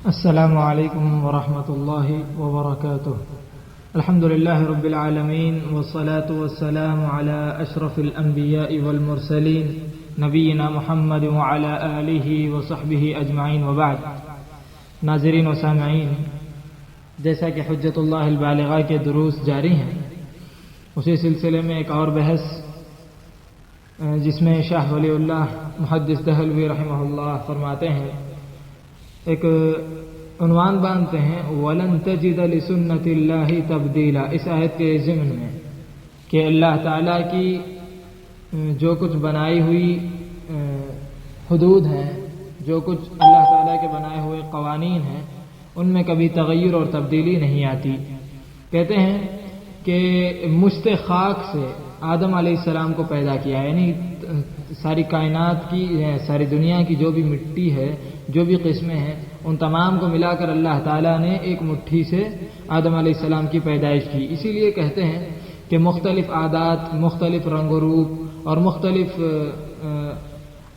السلام علیکم ورحمۃ اللہ وبرکاتہ. الحمد للہ رب العالمین والصلاة والسلام علی اشرف الانبیاء والمرسلین نبینا محمد وعلی آلہ وصحبہ اجمعین وبعد. ناظرین و سامعین، جیسا کہ حجت اللہ البالغہ کے دروس جاری ہیں، اسی سلسلے میں ایک اور بحث جس میں شاہ ولی اللہ محدث دہلوی رحمہ اللہ فرماتے ہیں، ایک عنوان باندھتے ہیں وَلَن تَجِدَ لِسُنَّةِ اللَّهِ تَبْدِيلًا. اس آیت کے ضمن میں کہ اللہ تعالیٰ کی جو کچھ بنائی ہوئی حدود ہیں، جو کچھ اللہ تعالیٰ کے بنائے ہوئے قوانین ہیں، ان میں کبھی تغیر اور تبدیلی نہیں آتی. کہتے ہیں کہ مشت خاک سے آدم علیہ السلام کو پیدا کیا، یعنی ساری کائنات کی، ساری دنیا کی جو بھی مٹی ہے، جو بھی قسمیں ہیں، ان تمام کو ملا کر اللہ تعالیٰ نے ایک مٹھی سے آدم علیہ السلام کی پیدائش کی. اسی لیے کہتے ہیں کہ مختلف عادات، مختلف رنگ و روپ اور مختلف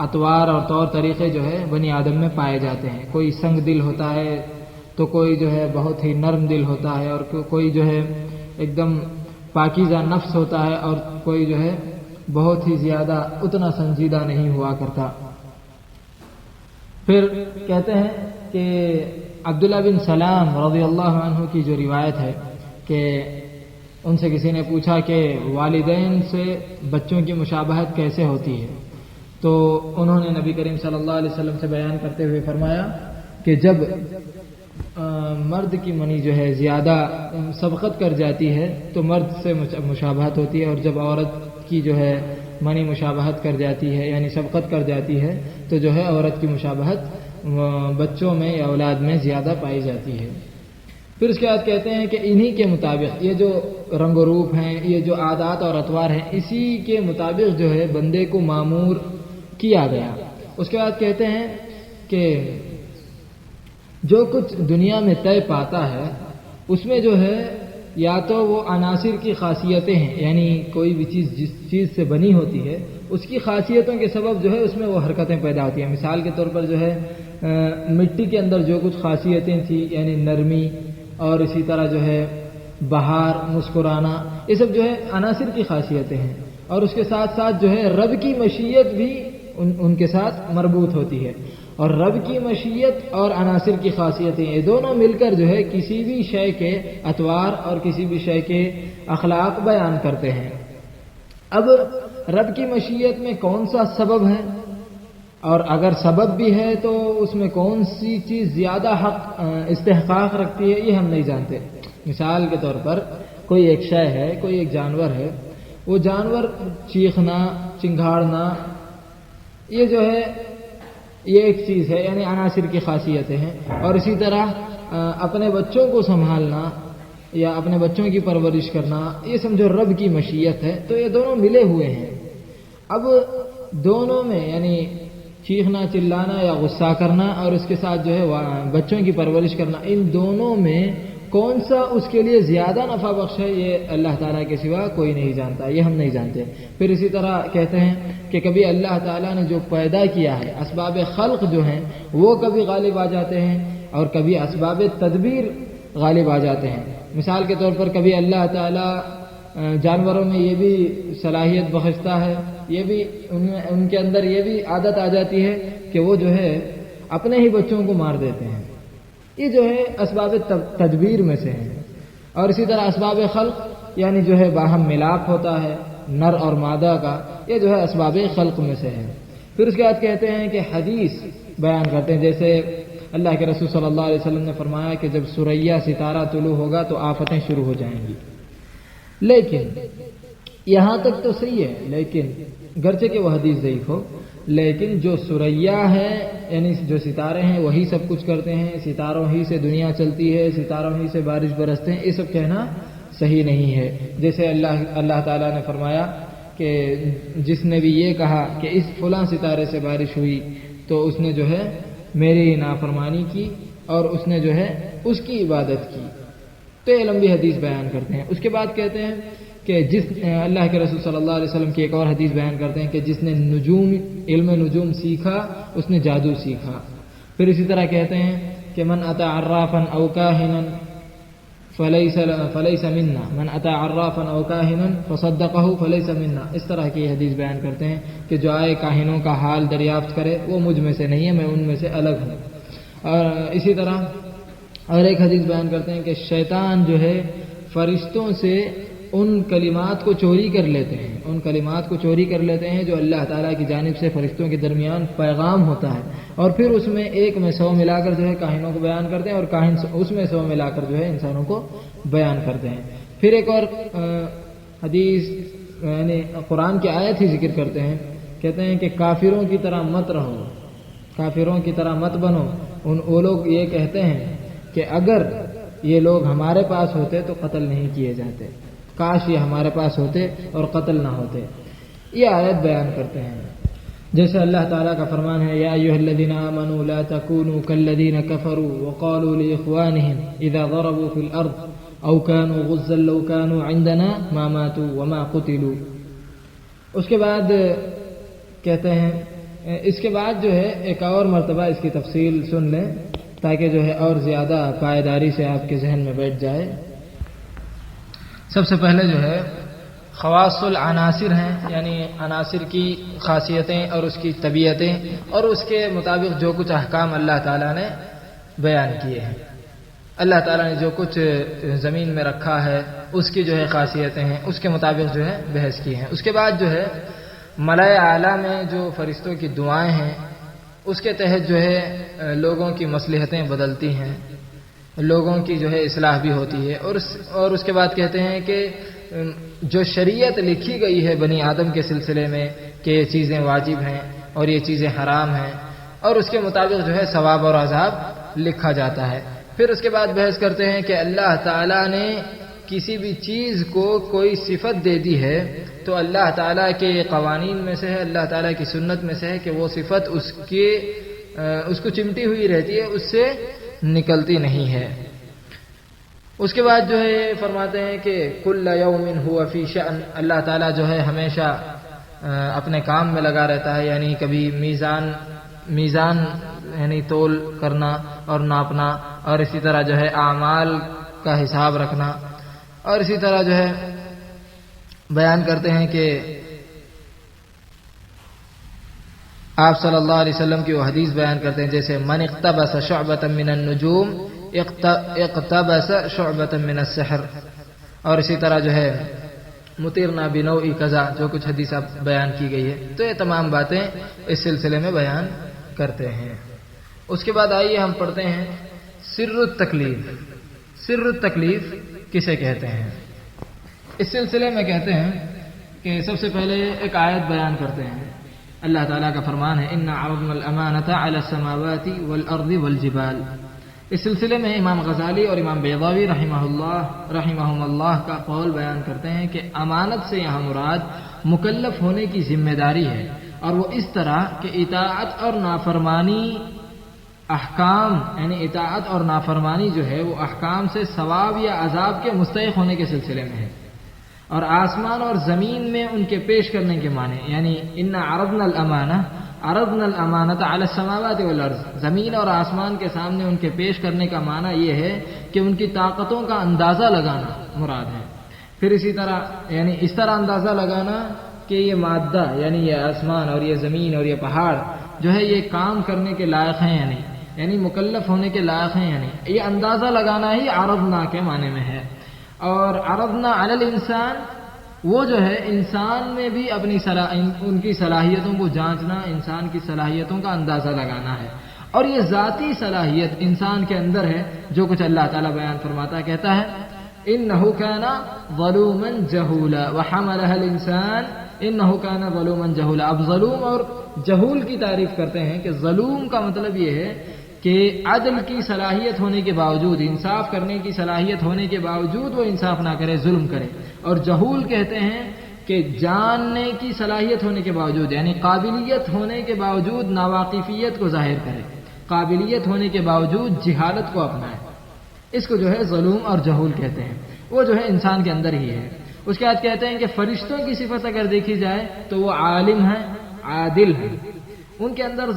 اطوار اور طور طریقے جو ہے بنی آدم میں پائے جاتے ہیں. کوئی سنگ دل ہوتا ہے تو کوئی جو ہے بہت ہی نرم دل ہوتا ہے، اور کوئی جو ہے ایک دم پاکیزہ نفس ہوتا ہے، اور کوئی جو ہے بہت ہی زیادہ اتنا سنجیدہ نہیں ہوا کرتا. پھر کہتے ہیں کہ عبداللہ بن سلام رضی اللہ عنہ کی جو روایت ہے کہ ان سے کسی نے پوچھا کہ والدین سے بچوں کی مشابہت کیسے ہوتی ہے، تو انہوں نے نبی کریم صلی اللہ علیہ وسلم سے بیان کرتے ہوئے فرمایا کہ جب مرد کی منی جو ہے زیادہ سبقت کر جاتی ہے تو مرد سے مشابہت ہوتی ہے، اور جب عورت کی جو ہے منی مشابہت کر جاتی ہے، یعنی سبقت کر جاتی ہے، تو جو ہے عورت کی مشابہت بچوں میں یا اولاد میں زیادہ پائی جاتی ہے. پھر اس کے بعد کہتے ہیں کہ انہی کے مطابق یہ جو رنگ و روپ ہیں، یہ جو عادات اور اطوار ہیں، اسی کے مطابق جو ہے بندے کو معمور کیا گیا. اس کے بعد کہتے ہیں کہ جو کچھ دنیا میں طے پاتا ہے اس میں جو ہے یا تو وہ عناصر کی خاصیتیں ہیں، یعنی کوئی بھی چیز جس چیز سے بنی ہوتی ہے اس کی خاصیتوں کے سبب جو ہے اس میں وہ حرکتیں پیدا ہوتی ہیں. مثال کے طور پر جو ہے مٹی کے اندر جو کچھ خاصیتیں تھیں، یعنی نرمی، اور اسی طرح جو ہے بہار، مسکرانا، یہ سب جو ہے عناصر کی خاصیتیں ہیں. اور اس کے ساتھ ساتھ جو ہے رب کی مشیت بھی ان کے ساتھ مربوط ہوتی ہے. اور رب کی مشیت اور عناصر کی خاصیتیں، یہ دونوں مل کر جو ہے کسی بھی شے کے اطوار اور کسی بھی شے کے اخلاق بیان کرتے ہیں. اب رب کی مشیت میں کون سا سبب ہے، اور اگر سبب بھی ہے تو اس میں کون سی چیز زیادہ حق استحقاق رکھتی ہے، یہ ہم نہیں جانتے. مثال کے طور پر کوئی ایک شے ہے، کوئی ایک جانور ہے، وہ جانور چیخنا، چنگھاڑنا، یہ جو ہے یہ ایک چیز ہے، یعنی عناصر کی خاصیتیں ہیں. اور اسی طرح اپنے بچوں کو سنبھالنا یا اپنے بچوں کی پرورش کرنا، یہ سمجھو رب کی مشیت ہے. تو یہ دونوں ملے ہوئے ہیں. اب دونوں میں یعنی چیخنا، چلانا یا غصہ کرنا، اور اس کے ساتھ جو ہے بچوں کی پرورش کرنا، ان دونوں میں کون سا اس کے لیے زیادہ نفع بخش ہے، یہ اللہ تعالیٰ کے سوا کوئی نہیں جانتا، یہ ہم نہیں جانتے. پھر اسی طرح کہتے ہیں کہ کبھی اللہ تعالیٰ نے جو پیدا کیا ہے، اسباب خلق جو ہیں وہ کبھی غالب آ جاتے ہیں، اور کبھی اسباب تدبیر غالب آ جاتے ہیں. مثال کے طور پر کبھی اللہ تعالیٰ جانوروں میں یہ بھی صلاحیت بخشتا ہے، یہ بھی ان کے اندر یہ بھی عادت آ جاتی ہے کہ وہ جو ہے اپنے ہی بچوں کو مار دیتے ہیں. یہ جو ہے اسباب تدبیر میں سے ہے. اور اسی طرح اسباب خلق یعنی جو ہے باہم ملاپ ہوتا ہے نر اور مادہ کا، یہ جو ہے اسباب خلق میں سے ہے. پھر اس کے بعد کہتے ہیں کہ حدیث بیان کرتے ہیں، جیسے اللہ کے رسول صلی اللہ علیہ وسلم نے فرمایا کہ جب ثریا ستارہ طلوع ہوگا تو آفتیں شروع ہو جائیں گی. لیکن یہاں تک تو صحیح ہے، لیکن گرچہ کہ وہ حدیث ضعیف ہو، لیکن جو ثریا ہے یعنی جو ستارے ہیں وہی سب کچھ کرتے ہیں، ستاروں ہی سے دنیا چلتی ہے، ستاروں ہی سے بارش برستے ہیں، یہ سب کہنا صحیح نہیں ہے. جیسے اللہ تعالیٰ نے فرمایا کہ جس نے بھی یہ کہا کہ اس فلاں ستارے سے بارش ہوئی تو اس نے جو ہے میری نافرمانی کی اور اس نے جو ہے اس کی عبادت کی. تو یہ لمبی حدیث بیان کرتے ہیں. اس کے بعد کہتے ہیں کہ اللہ کے رسول صلی اللہ علیہ وسلم کی ایک اور حدیث بیان کرتے ہیں کہ جس نے علم نجوم سیکھا اس نے جادو سیکھا. پھر اسی طرح کہتے ہیں کہ من اتی عرافا او کاہنا فلیس منا، من اتی عرافا او کاہنا فصدقہ فلیس منا، اس طرح کی حدیث بیان کرتے ہیں کہ جو آئے کاہنوں کا حال دریافت کرے وہ مجھ میں سے نہیں ہے، میں ان میں سے الگ ہوں۔ اور اسی طرح اور ایک حدیث بیان کرتے ہیں کہ شیطان جو ہے فرشتوں سے ان کلمات کو چوری کر لیتے ہیں، ان کلمات کو چوری کر لیتے ہیں جو اللہ تعالیٰ کی جانب سے فرشتوں کے درمیان پیغام ہوتا ہے، اور پھر اس میں ایک میں 100 ملا کر جو ہے کاہنوں کو بیان کرتے ہیں، اور کاہن اس میں 100 ملا کر جو ہے انسانوں کو بیان کرتے ہیں۔ پھر ایک اور حدیث یعنی قرآن کی آیت ہی ذکر کرتے ہیں، کہتے ہیں کہ کافروں کی طرح مت رہو، کافروں کی طرح مت بنو۔ وہ لوگ یہ کہتے ہیں کہ اگر یہ لوگ ہمارے پاس ہوتے تو قتل نہیں کیے جاتے، کاش یہ ہمارے پاس ہوتے اور قتل نہ ہوتے۔ یہ آیت بیان کرتے ہیں، جیسے اللہ تعالیٰ کا فرمان ہے یا ایھا الذین آمنوا لا تکونوا کالذین کفروا وقالوا لاخوانهم اذا ضربوا في الارض او كانوا غزا لو كانوا عندنا ما ماتوا وما قتلوا۔ اس کے بعد کہتے ہیں، اس کے بعد جو ہے ایک اور مرتبہ اس کی تفصیل سن لیں تاکہ جو ہے اور زیادہ پائیداری سے آپ کے ذہن میں بیٹھ جائے۔ سب سے پہلے جو ہے خواص العناصر ہیں، یعنی عناصر کی خاصیتیں اور اس کی طبیعتیں اور اس کے مطابق جو کچھ احکام اللہ تعالیٰ نے بیان کیے ہیں، اللہ تعالیٰ نے جو کچھ زمین میں رکھا ہے اس کی جو ہے خاصیتیں ہیں، اس کے مطابق جو ہے بحث کی ہیں۔ اس کے بعد جو ہے ملائے اعلیٰ میں جو فرشتوں کی دعائیں ہیں اس کے تحت جو ہے لوگوں کی مصلحتیں بدلتی ہیں، لوگوں کی جو ہے اصلاح بھی ہوتی ہے، اور اس کے بعد کہتے ہیں کہ جو شریعت لکھی گئی ہے بنی آدم کے سلسلے میں کہ یہ چیزیں واجب ہیں اور یہ چیزیں حرام ہیں، اور اس کے مطابق جو ہے ثواب اور عذاب لکھا جاتا ہے۔ پھر اس کے بعد بحث کرتے ہیں کہ اللہ تعالیٰ نے کسی بھی چیز کو کوئی صفت دے دی ہے تو اللہ تعالیٰ کے قوانین میں سے ہے، اللہ تعالیٰ کی سنت میں سے ہے کہ وہ صفت اس کو چمٹی ہوئی رہتی ہے، اس سے نکلتی نہیں ہے۔ اس کے بعد جو ہے فرماتے ہیں کہ کل یوم هو فی شأن، اللہ تعالیٰ جو ہے ہمیشہ اپنے کام میں لگا رہتا ہے، یعنی کبھی میزان یعنی تول کرنا اور ناپنا، اور اسی طرح جو ہے اعمال کا حساب رکھنا، اور اسی طرح جو ہے بیان کرتے ہیں کہ آپ صلی اللہ علیہ وسلم کی وہ حدیث بیان کرتے ہیں جیسے من اقتبس شعبۃ من النجوم اقتبس شعبۃ من السحر، اور اسی طرح جو ہے مطرنا بنوء کذا، جو کچھ حدیث بیان کی گئی ہے، تو یہ تمام باتیں اس سلسلے میں بیان کرتے ہیں۔ اس کے بعد آئیے ہم پڑھتے ہیں سر التکلیف۔ سر التکلیف کسے کہتے ہیں؟ اس سلسلے میں کہتے ہیں کہ سب سے پہلے ایک آیت بیان کرتے ہیں، اللہ تعالیٰ کا فرمان ہے اِنَّا عَرَضْنَا الْأَمَانَةَ عَلَى السَّمَاوَاتِ وَالْأَرْضِ وَالْجِبَالِ۔ اس سلسلے میں امام غزالی اور امام بیضاوی رحمہم اللہ کا قول بیان کرتے ہیں کہ امانت سے یہاں مراد مکلف ہونے کی ذمہ داری ہے، اور وہ اس طرح کہ اطاعت اور نافرمانی احکام، یعنی اطاعت اور نافرمانی جو ہے وہ احکام سے ثواب یا عذاب کے مستحق ہونے کے سلسلے میں ہے، اور آسمان اور زمین میں ان کے پیش کرنے کے معنی، یعنی اِنَّا عَرَضْنَا الْأَمَانَةَ عَلَى السَّمَاوَاتِ وَالْأَرْضِ، زمین اور آسمان کے سامنے ان کے پیش کرنے کا معنی یہ ہے کہ ان کی طاقتوں کا اندازہ لگانا مراد ہے۔ پھر اسی طرح یعنی اس طرح اندازہ لگانا کہ یہ مادہ یعنی یہ آسمان اور یہ زمین اور یہ پہاڑ جو ہے یہ کام کرنے کے لائق ہیں یعنی مکلف ہونے کے لائق ہیں، یعنی یہ اندازہ لگانا ہی عرضنا کے معنی میں ہے۔ اور عرضنا علی الانسان، وہ جو ہے انسان میں بھی اپنی ان کی صلاحیتوں کو جانچنا، انسان کی صلاحیتوں کا اندازہ لگانا ہے، اور یہ ذاتی صلاحیت انسان کے اندر ہے، جو کچھ اللہ تعالیٰ بیان فرماتا ہے، کہتا ہے اِنَّهُ كَانَ ظَلُومًا جَهُولًا وَحَمَلَهَا الْإِنسَانُ اِنَّهُ كَانَ ظَلُومًا جَهُولًا۔ اب ظلوم اور جہول کی تعریف کرتے ہیں کہ ظلوم کا مطلب یہ ہے کہ عدل کی صلاحیت ہونے کے باوجود، انصاف کرنے کی صلاحیت ہونے کے باوجود وہ انصاف نہ کرے، ظلم کرے، اور جہول کہتے ہیں کہ جاننے کی صلاحیت ہونے کے باوجود، یعنی قابلیت ہونے کے باوجود ناواقفیت کو ظاہر کرے، قابلیت ہونے کے باوجود جہالت کو اپنائے، اس کو جو ہے ظلوم اور جہول کہتے ہیں۔ وہ جو ہے انسان کے اندر ہی ہے۔ اس کے بعد کہتے ہیں کہ فرشتوں کی صفت اگر دیکھی جائے تو وہ عالم ہیں، عادل ہیں، ان کے اندر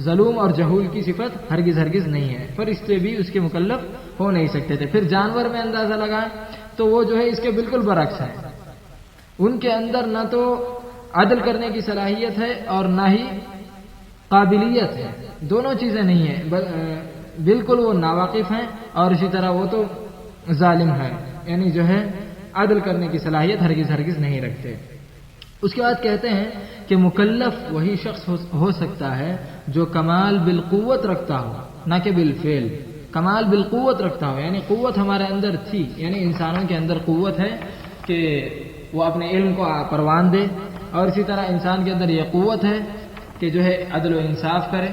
ظلم اور جہول کی صفت ہرگز نہیں ہے، فرشتے بھی اس کے مکلف ہو نہیں سکتے تھے۔ پھر جانور میں اندازہ لگائیں تو وہ جو ہے اس کے بالکل برعکس ہے، ان کے اندر نہ تو عدل کرنے کی صلاحیت ہے اور نہ ہی قابلیت ہے، دونوں چیزیں نہیں ہیں، بالکل وہ ناواقف ہیں، اور اسی طرح وہ تو ظالم ہے، یعنی جو ہے عدل کرنے کی صلاحیت ہرگز نہیں رکھتے۔ اس کے بعد کہتے ہیں کہ مکلف وہی شخص ہو سکتا ہے جو کمال بالقوت رکھتا ہو، نہ کہ بالفعل، کمال بالقوت رکھتا ہو، یعنی قوت ہمارے اندر تھی، یعنی انسانوں کے اندر قوت ہے کہ وہ اپنے علم کو پروان دے، اور اسی طرح انسان کے اندر یہ قوت ہے کہ جو ہے عدل و انصاف کرے،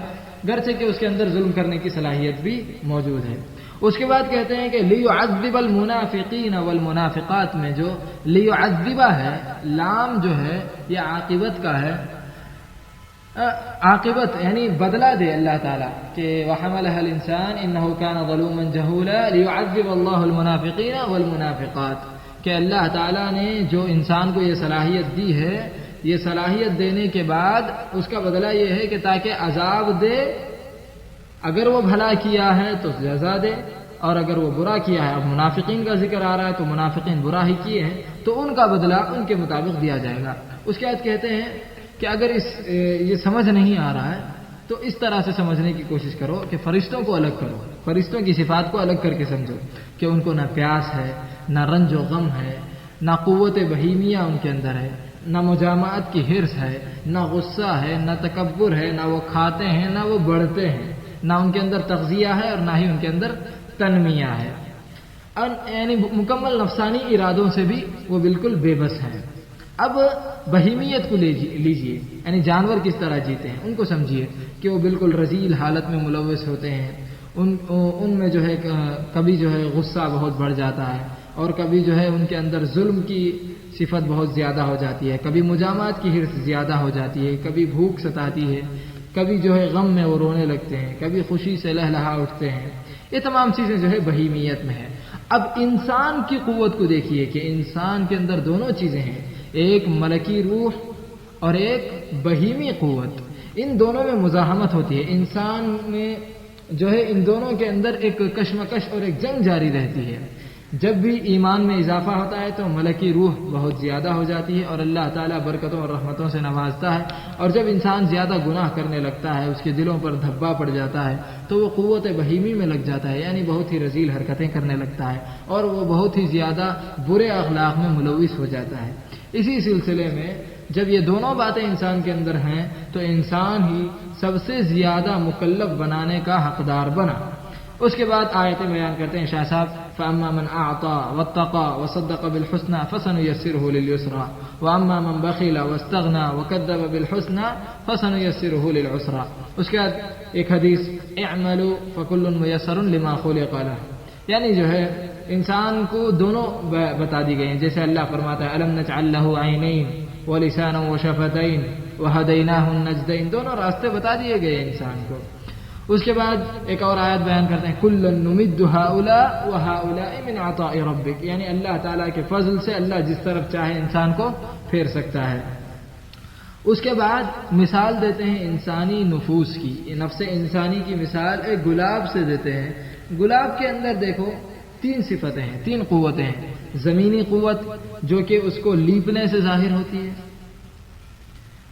گرچہ کہ اس کے اندر ظلم کرنے کی صلاحیت بھی موجود ہے۔ اس کے بعد کہتے ہیں کہ لیعذب المنافقین والمنافقات میں جو لیعذب ہے، لام جو ہے یہ عاقبت کا ہے، عاقبت یعنی بدلہ دے اللہ تعالیٰ کہ وحملها الانسان انه كان ظلوما جهولا لیعذب اللہ المنافقین والمنافقات، کہ اللہ تعالیٰ نے جو انسان کو یہ صلاحیت دی ہے، یہ صلاحیت دینے کے بعد اس کا بدلہ یہ ہے کہ تاکہ عذاب دے، اگر وہ بھلا کیا ہے تو جزا دے، اور اگر وہ برا کیا ہے، اب منافقین کا ذکر آ رہا ہے تو منافقین برا ہی کیے ہیں تو ان کا بدلہ ان کے مطابق دیا جائے گا۔ اس کے بعد کہتے ہیں کہ اگر یہ سمجھ نہیں آ رہا ہے تو اس طرح سے سمجھنے کی کوشش کرو کہ فرشتوں کو الگ کرو، فرشتوں کی صفات کو الگ کر کے سمجھو کہ ان کو نہ پیاس ہے، نہ رنج و غم ہے، نہ قوت بہیمیہ ان کے اندر ہے، نہ مجامعت کی حرص ہے، نہ غصہ ہے، نہ تکبر ہے، نہ وہ کھاتے ہیں نہ وہ بڑھتے ہیں، نہ ان کے اندر تغذیہ ہے اور نہ ہی ان کے اندر تنمیہ ہے، یعنی مکمل نفسانی ارادوں سے بھی وہ بالکل بے بس ہیں۔ اب بہیمیت کو لیجئے، یعنی جانور کس طرح جیتے ہیں ان کو سمجھیے کہ وہ بالکل رذیل حالت میں ملوث ہوتے ہیں، ان میں جو ہے کبھی جو ہے غصہ بہت بڑھ جاتا ہے، اور کبھی جو ہے ان کے اندر ظلم کی صفت بہت زیادہ ہو جاتی ہے، کبھی مجامعات کی حرص زیادہ ہو جاتی ہے، کبھی بھوک ستاتی ہے، کبھی جو ہے غم میں وہ رونے لگتے ہیں، کبھی خوشی سے لہلہا اٹھتے ہیں، یہ تمام چیزیں جو ہے بہیمیت میں ہے۔ اب انسان کی قوت کو دیکھیے کہ انسان کے اندر دونوں چیزیں ہیں، ایک ملکی روح اور ایک بہیمی قوت، ان دونوں میں مزاحمت ہوتی ہے، انسان میں جو ہے ان دونوں کے اندر ایک کشمکش اور ایک جنگ جاری رہتی ہے۔ جب بھی ایمان میں اضافہ ہوتا ہے تو ملکی روح بہت زیادہ ہو جاتی ہے اور اللہ تعالیٰ برکتوں اور رحمتوں سے نوازتا ہے، اور جب انسان زیادہ گناہ کرنے لگتا ہے، اس کے دلوں پر دھبا پڑ جاتا ہے تو وہ قوت بہیمی میں لگ جاتا ہے، یعنی بہت ہی رذیل حرکتیں کرنے لگتا ہے اور وہ بہت ہی زیادہ برے اخلاق میں ملوث ہو جاتا ہے۔ اسی سلسلے میں جب یہ دونوں باتیں انسان کے اندر ہیں تو انسان ہی سب سے زیادہ مکلف بنانے کا حقدار بنا۔ اس کے بعد آیتیں بیان کرتے ہیں شاہ صاحب، فَأَمَّا مَنْ أَعْطَى وَاتَّقَى وَصَدَّقَ بِالْحُسْنَى فَسَنُيَسِّرُهُ لِلْيُسْرَى وَأَمَّا مَنْ بَخِلَ وَاسْتَغْنَى وَكَذَّبَ بِالْحُسْنَى فَسَنُيَسِّرُهُ لِلْعُسْرَى۔ اس کے بعد ایک حدیث، اعملوا فَكُلٌّ مُيَسَّرٌ لِمَا خُلِقَ لَهُ، یعنی جو ہے انسان کو دونوں بتا دی گئی ہیں، جیسے اللہ فرماتا ہے أَلَمْ نَجْعَلْ لَهُ عَيْنَيْنِ وَلِسَانًا وَشَفَتَيْنِ وَهَدَيْنَاهُ النَّجْدَيْنِ، دونوں راستے بتا دیے گئے انسان کو۔ اس کے بعد ایک اور آیت بیان کرتے ہیں، كُلًّا نُمِدُّ هَؤُلَاءِ وَهَؤُلَاءِ مِنْ عَطَاءِ رَبِّكَ، یعنی اللہ تعالیٰ کے فضل سے اللہ جس طرف چاہے انسان کو پھیر سکتا ہے۔ اس کے بعد مثال دیتے ہیں انسانی نفوس کی، نفس انسانی کی مثال ایک گلاب سے دیتے ہیں۔ گلاب کے اندر دیکھو تین صفتیں ہیں، تین قوتیں ہیں، زمینی قوت جو کہ اس کو لیپنے سے ظاہر ہوتی ہے،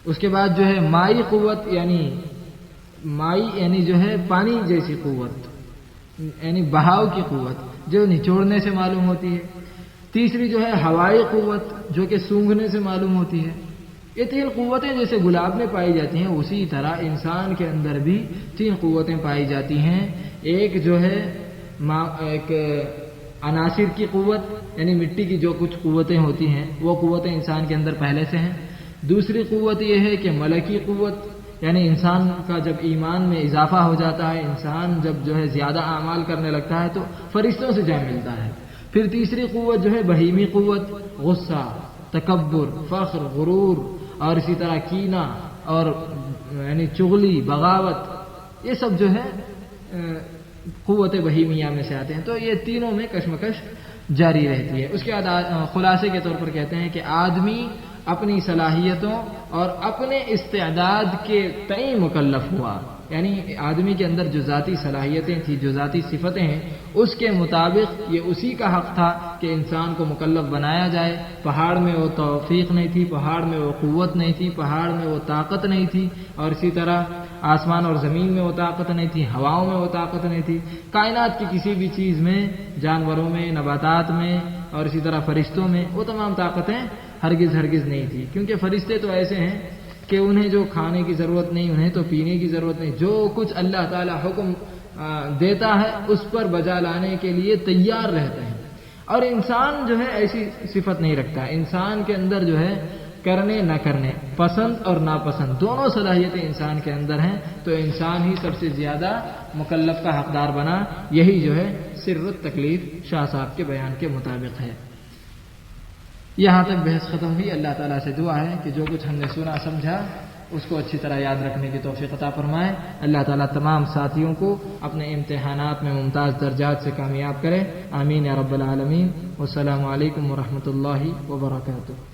اس کے بعد جو ہے مائی قوت یعنی جو ہے پانی جیسی قوت، یعنی بہاؤ کی قوت جو نچوڑنے سے معلوم ہوتی ہے، تیسری جو ہے ہوائی قوت جو کہ سونگھنے سے معلوم ہوتی ہے۔ یہ تین قوتیں جیسے گلاب میں پائی جاتی ہیں اسی طرح انسان کے اندر بھی تین قوتیں پائی جاتی ہیں، ایک جو ہے ایک عناصر کی قوت، یعنی مٹی کی جو کچھ قوتیں ہوتی ہیں وہ قوتیں انسان کے اندر پہلے سے ہیں، دوسری قوت یہ ہے کہ ملکی قوت، یعنی انسان کا جب ایمان میں اضافہ ہو جاتا ہے، انسان جب جو ہے زیادہ اعمال کرنے لگتا ہے تو فرشتوں سے جا ملتا ہے، پھر تیسری قوت جو ہے بہیمی قوت، غصہ، تکبر، فخر، غرور اور اسی طرح کینہ اور یعنی چغلی، بغاوت، یہ سب جو ہے قوت بہیمیہ میں سے آتے ہیں، تو یہ تینوں میں کشمکش جاری رہتی ہے۔ اس کے بعد خلاصے کے طور پر کہتے ہیں کہ آدمی اپنی صلاحیتوں اور اپنے استعداد کے تئیں مکلف ہوا، یعنی آدمی کے اندر جو ذاتی صلاحیتیں تھیں، جو ذاتی صفتیں ہیں، اس کے مطابق یہ اسی کا حق تھا کہ انسان کو مکلف بنایا جائے۔ پہاڑ میں وہ توفیق نہیں تھی، پہاڑ میں وہ قوت نہیں تھی، پہاڑ میں وہ طاقت نہیں تھی، اور اسی طرح آسمان اور زمین میں وہ طاقت نہیں تھی، ہواؤں میں وہ طاقت نہیں تھی، کائنات کی کسی بھی چیز میں، جانوروں میں، نباتات میں، اور اسی طرح فرشتوں میں وہ تمام طاقتیں ہرگز نہیں تھی، کیونکہ فرشتے تو ایسے ہیں کہ انہیں جو کھانے کی ضرورت نہیں، انہیں تو پینے کی ضرورت نہیں، جو کچھ اللہ تعالی حکم دیتا ہے اس پر بجا لانے کے لیے تیار رہتے ہیں۔ اور انسان جو ہے ایسی صفت نہیں رکھتا، انسان کے اندر جو ہے کرنے نہ کرنے، پسند اور ناپسند دونوں صلاحیتیں انسان کے اندر ہیں، تو انسان ہی سب سے زیادہ مکلف کا حقدار بنا۔ یہی جو ہے سر التکلیف شاہ صاحب کے بیان کے مطابق ہے۔ یہاں تک بحث ختم ہوئی۔ اللہ تعالیٰ سے دعا ہے کہ جو کچھ ہم نے سنا سمجھا اس کو اچھی طرح یاد رکھنے کی توفیق عطا فرمائے۔ اللہ تعالیٰ تمام ساتھیوں کو اپنے امتحانات میں ممتاز درجات سے کامیاب کرے، آمین یا رب العالمین۔ والسلام علیکم ورحمۃ اللہ وبرکاتہ۔